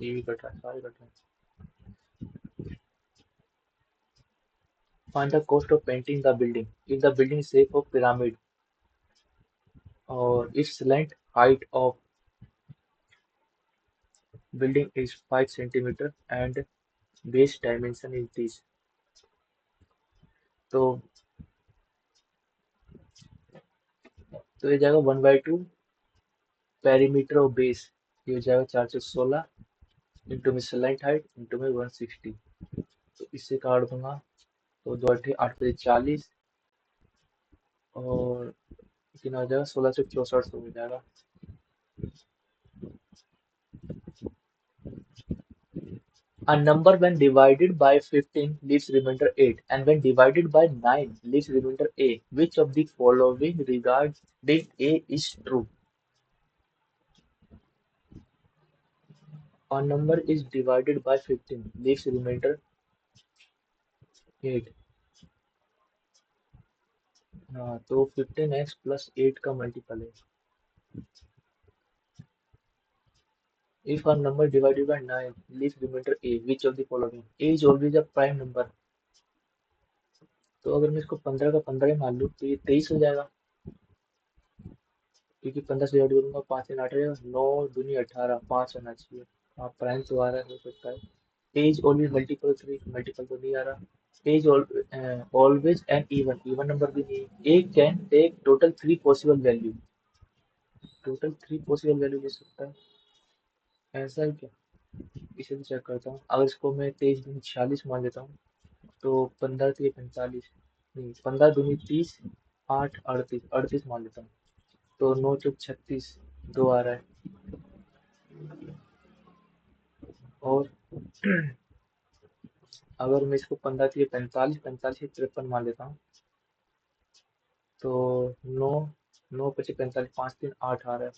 ये भी कट रहा है, सारे कट रहे हैं। Find the cost of painting the building. If the building is shape of pyramid or its length height of building is 5 centimeter and base dimension is this. तो तो ये जाएगा 1/2 पेरीमीटर ऑफ बेस, ये हो जाएगा 416 into में slight height into में 160। तो इससे काट दूंगा, तो 2 8 8 40, और कितना हो जाएगा, 16 से 64 हो जाएगा। A number when divided by 15 leaves remainder 8, and when divided by 9 leaves remainder A. Which of the following regarding A is true? A number is divided by 15 leaves remainder 8। हाँ, तो 15x plus 8 का multiple है। If a number divided by 9 leaves remainder A, which of the following? A is always a prime number। तो अगर मैं इसको 15 का 15 ही मान लूँ तो ये 23 हो जाएगा, क्योंकि 15 से डिवाइड करूंगा 5 से 8 रहेगा, 9 दूनी 18, 5 आना चाहिए। हाँ प्राइम तो आ रहा है, हो सकता है। पेज ऑलवेज मल्टीपल 3, मल्टीपल तो नहीं आ रहा। Page always an even, even number भी नहीं है। A can take total 3 possible value, total 3 possible value ले सकता है, ऐसा है क्या। इसे भी चेक करता हूँ। अगर इसको मैं 23 दूनी 46 मान लेता हूँ, तो 15 3 45, नहीं 15 दूनी 30, 8 38, 38 मान लेता हूँ, तो 9 चौक 36, 2 आ रहा है। और अगर मैं इसको 15 3 45, 45 53 मान लेता हूँ, तो 9 9 5 45, 5 3 8 आ रहा है,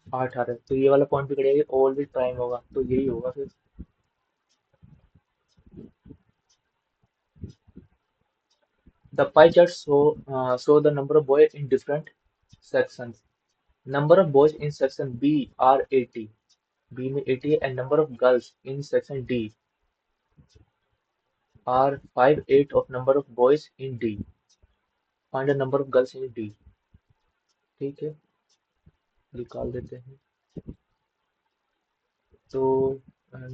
8 आ रहा है। तो ये वाला पॉइंट पकड़ेगा, ऑलवेज प्राइम होगा, तो यही होगा फिर। The pie chart show the number of boys in different sections. Number of boys in section B are 80, B में 80 है, and number of girls in section D are 5 8 of number of boys in D. Find the number of girls in D। ठीक है, निकाल देते हैं। तो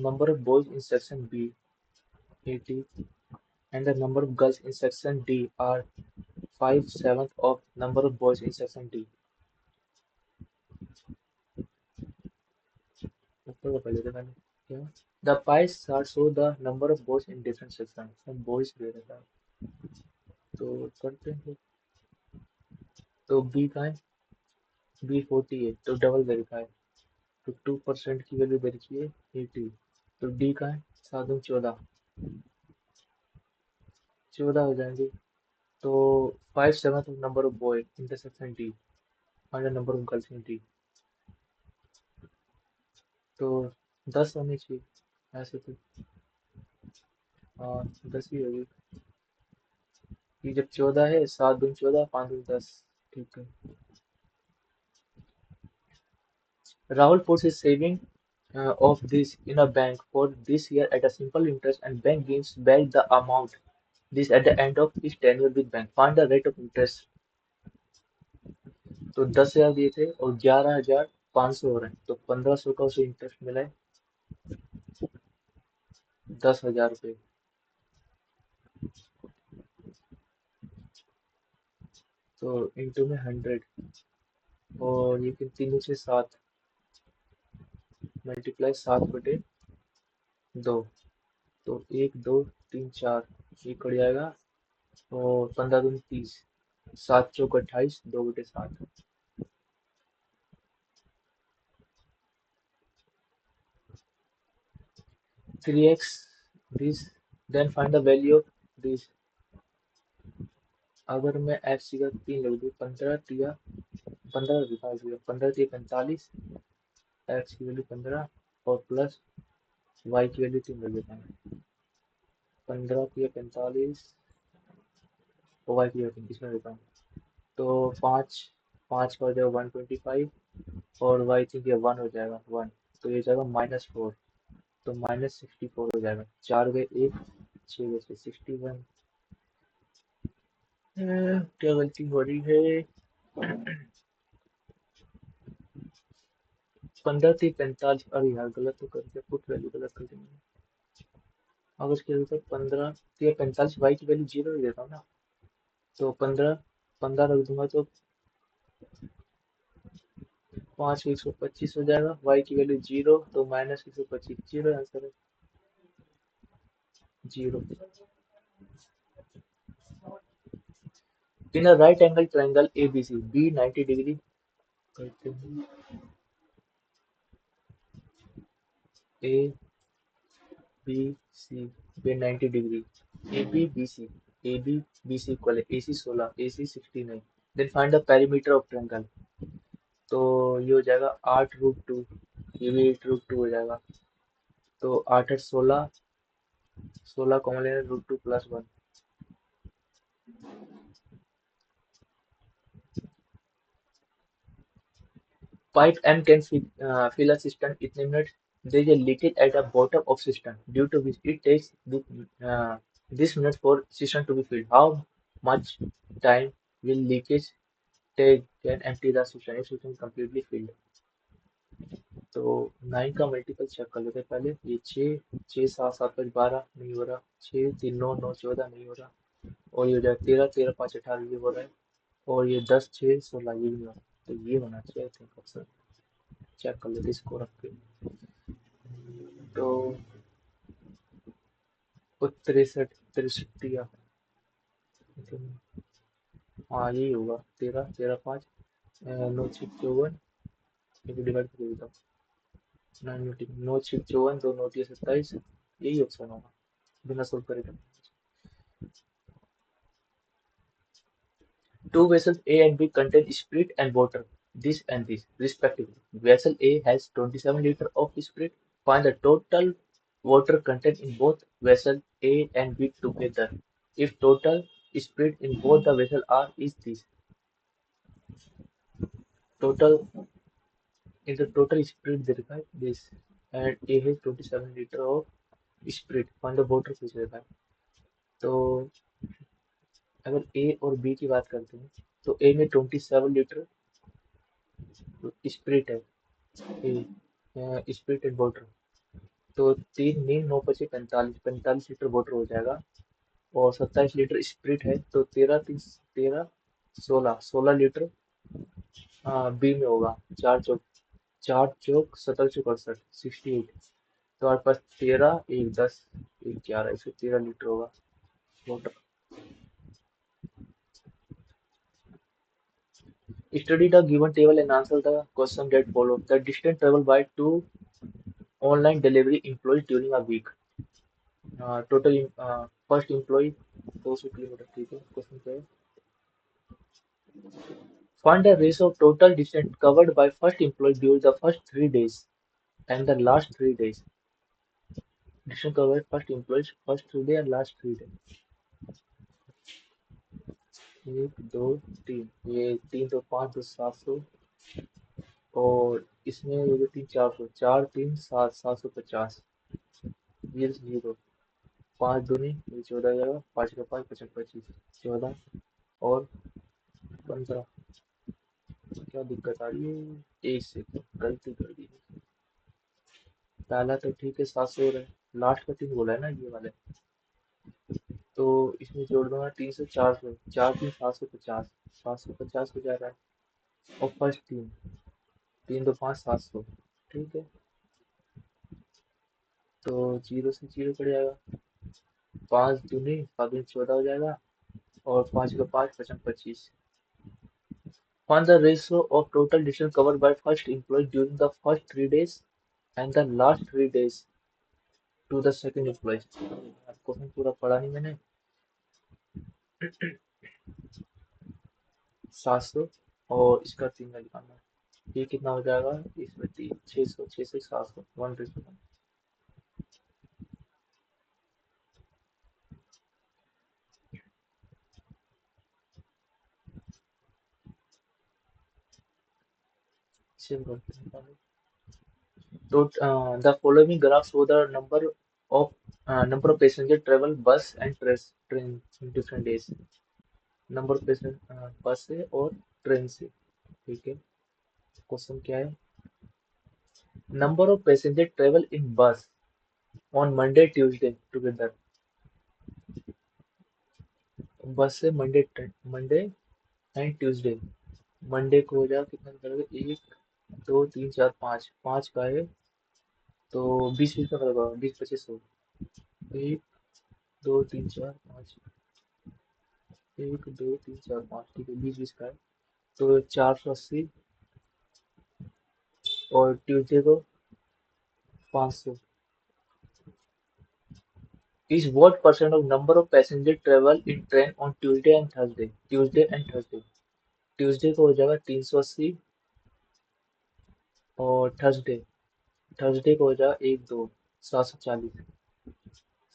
number of boys in section B 80, and the number of girls in section D are 5/7 of number of boys in section D। ऊपर का पहले देखा नहीं क्या। The pie chart show the number of boys in different sections। सब boys दे रखा है, तो करते हैं। तो B का है, B 40 है, तो डबल वेरीफाई, तो 2% की वैल्यू दे रखी है 80। तो D का है, 7 14, 14 हो जाएंगे। तो 5/7 of number of boy in the section D, and the number of girls in D। तो 10 होनी चाहिए ऐसे तो। हाँ 10 ही होगी, ये जब 14 है, 7 दूनी 14, 5 दूनी 10। ठीक है। Rahul puts his saving of this in a bank for this year at a simple interest and bank gives back the amount this at the end of his tenure with bank. Find the rate of interest. तो 10,000 दिए थे और 11,500 हो रहे हैं तो 1,500 का उसे इंटरेस्ट मिला है 10,000 रुपये तो इंटू में 100 और ये कितनी नीचे 7 मल्टीप्लाई 7/2 तो 1 2 3 4 ये कट जाएगा और 15 दूनी 30 7 चौक 28 2/7 3x this then find the value of this अगर मैं x की जगह 3 लिख दूँ 15 विभाग 15 3 45 x की वैल्यू 15 और प्लस y की वैल्यू 3 रख देता हूँ 15 3 45 और y की वैल्यू 3 इसमें देता हूँ तो 5 5 का हो जाएगा 125 और y की वैल्यू 1 हो जाएगा 1 तो ये जाएगा -4 तो -64 हो जाएगा 4 गए 1 6 गए 61 क्या गलती हो रही है 15 3 45 अरे यार गलत तो कर दिया पुट वैल्यू गलत कर दी मैंने अब इसके अंदर 15 3 45 वाई की वैल्यू 0 ही देता हूँ ना तो 15 रख दूंगा तो 5 125 हो जाएगा वाई की वैल्यू 0 तो -125 जीरो आंसर है 0 in a right angle triangle ABC B 90 degree करते हैं A B C B 90 degree A B B C equal है AC 16 AC 69 then find the perimeter of triangle तो ये हो जाएगा 8√2 ये भी 8√2 हो जाएगा तो 8 8 16 16 कॉमन लेना √2 +1 pipe M can fill a cistern इतने minute there is a leakage at the bottom of cistern due to which it takes this minute for cistern to be filled how much time will leakage take can empty the cistern if cistern is completely filled तो 9 का multiple check कर लेते हैं पहले ये 6 6 7 7 5 12 नहीं हो रहा 6 3 9 9 14 नहीं हो रहा और ये हो जाएगा 13 13 5 18 ये हो रहा है और ये 10 6 16 ये भी हो रहा है तो ये होना चाहिए आई थिंक ऑप्शन चेक कर लेते इसको रख के तो 63 63 हाँ यही होगा 13 13 5 9 6 54 एक डिवाइड कर देता हूँ 9 6 54 2 9 27 यही ऑप्शन होगा बिना सोल्व करेगा two vessels A and B contain spirit and water, this and this, respectively. Vessel A has 27 liters of spirit. Find the total water content in both vessel A and B together. If total spirit in both the vessel are is this. Total in the total spirit there is this. And A has 27 liters of spirit. Find the water which is तो अगर ए और B की बात करते हैं तो ए में 27 litre spirit है स्प्रिट एंड वाटर तो 3 9 9 5 45 लीटर वाटर हो जाएगा और 27 लीटर स्प्रिट है तो 13 3 13 16 बी में होगा 4 चौक 68 तो हमारे पास 13 1 10 1 11 113 लीटर होगा water Study the given table and answer the question that follow. The distance traveled by two online delivery employees during a week. Total first employee 200 kilometre ठीक है क्वेश्चन क्या है find the ratio of total distance covered by first employee during the first 3 days and the last 3 days. Distance covered first employees first 3 days and last 3 days. 1 2 3 ये 3 तो 5 तो 700 और इसमें ये जो तीन 400, चार तीन सात, 750, ये जीरो, पाँच दूनी ये 14 हो जाएगा, पाँच का पाँच, पचपन, पच्चीस, 14 और 15। क्या दिक्कत आ रही है? एक से गलती कर दी। पहला तो ठीक है, 700 है। लास्ट का तीन बोला है ना ये वाले। तो इसमें जोड़ दूंगा 300, 400, चार तीन 750, 750 हो जा रहा है। और फर्स्ट तीन, तीन दो पाँच, 700। ठीक है, तो जीरो से जीरो कट जाएगा। पाँच दूनी, सात दूनी 14 हो जाएगा। और पाँच का पाँच, पचपन, पच्चीस। Find the ratio of total distance covered by first employee during the first 3 days and the last 3 days to the second employee. Question पूरा पढ़ा नहीं मैंने। 700 और इसका तीन का निकालना है। ये कितना हो जाएगा? इसमें तीन, 600, 6 से 700, 1:1। इसे करते हैं। तो the following graph show the of number of passenger travel bus and train in different days. Number of passenger बस से और ट्रेन से। ठीक है, क्वेश्चन क्या है? Number of passenger travel in बस ऑन मंडे ट्यूसडे टुगेदर। बस से Monday, Monday and Tuesday. Monday को हो जाएगा कितना करोगे? एक, दो, तीन, चार, पाँच, पाँच का है तो 20 20 का करोगे, 20 25 100। एक, दो, तीन, चार, पाँच, एक, दो, तीन, चार, पाँच, ठीक है, 20 20 का है तो 480। और ट्यूसडे को 500। Is what percent of number of passenger travel in train on Tuesday and Thursday? Tuesday and Thursday। Tuesday को हो जाएगा 380। और थर्सडे, थर्सडे को हो जाएगा एक दो, 740,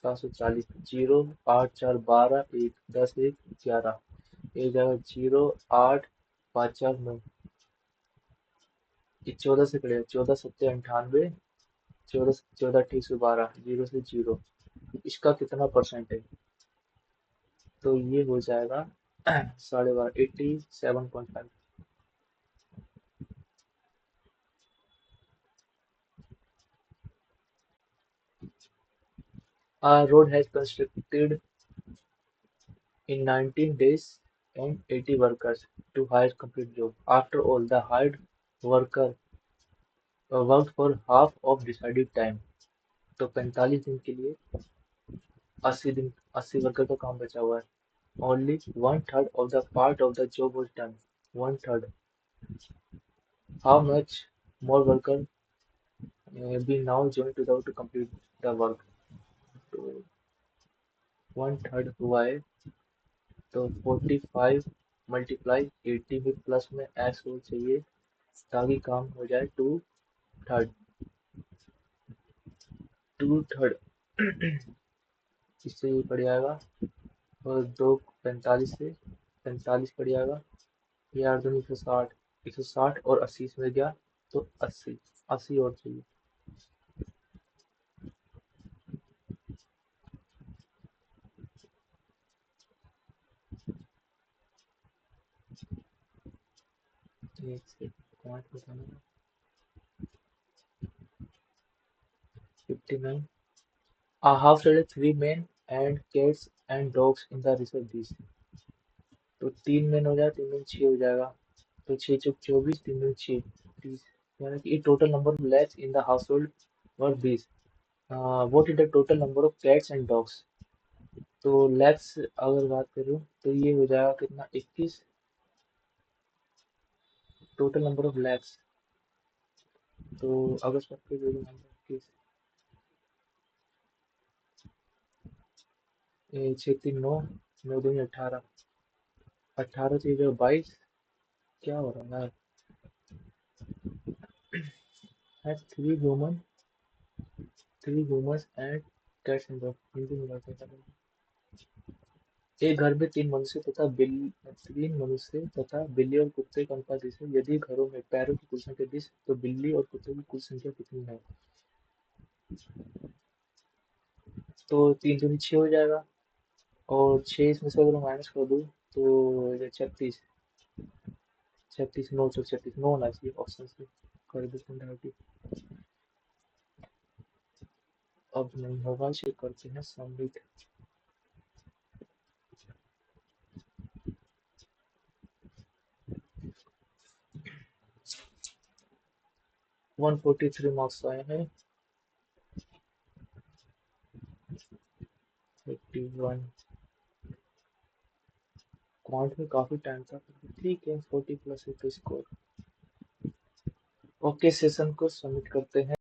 740। जीरो, आठ चार 12, एक 10, एक 11, एक जाएगा जीरो, आठ, पाँच चार 9। ये 14 से कटेगा, 14 सत्ते 98, 14 14 ठीक से 12, जीरो से जीरो। इसका कितना परसेंट है? तो ये हो जाएगा 12.5, 87.5। A road has constructed in 19 days and 80 workers to hire complete job. After all, the hired worker worked for half of decided time. तो 45 दिन के लिए 80 दिन, 80 वर्कर का काम बचा हुआ है। Only one third of the part of the job was done. One third. How much more worker be now joined to complete the work? तो वन थर्ड हुआ है तो 45 मल्टीप्लाई 80 में प्लस में एक्स हो चाहिए ताकि काम हो जाए टू थर्ड। टू थर्ड इससे ये पड़ जाएगा। और दो 45 से 45 पड़ जाएगा। ये आठ दूनी 160, 160 और 80 इसमें गया तो 80, 80 और चाहिए। एक से पाँच बताना। 59। A house had three men and cats and dogs in the reserve dish। तो तीन मेन हो जाए, तीन में छः हो जाएगा। तो छः चौक 24, तीन में छः 30। यानी कि total number of lakhs in the house hold were 20। What is the total number of cats and dogs? तो लैक्स अगर बात करूँ तो ये हो जाएगा कितना? 21। टोटल नंबर ऑफ लैक्स तो अगर सबके जोड़े नंबर 21, छः तीन 9, 9 दूनी 18, 18 से जो 22। क्या हो रहा है? Had three woman and cats and dog. Hindi में बात करता हूँ। एक घर में तीन मनुष्य तथा बिल्ली और कुत्ते का अनुपात है। यदि घरों में पैरों की कुल संख्या 20 तो बिल्ली और कुत्तों की कुल संख्या कितनी है? तो 3 दूनी 6 हो जाएगा। और 6 इसमें से अगर माइनस कर दूँ तो ये 36। 36 9 होना चाहिए ऑप्शन से। कर देते हैं डायरेक्टली। अब नहीं होगा, चेक करते हैं सबमिट। 143 मार्क्स आए हैं। 81। क्वांट में काफी टाइम था। ठीक है, 40 प्लस है तो स्कोर। ओके, सेशन को सबमिट करते हैं।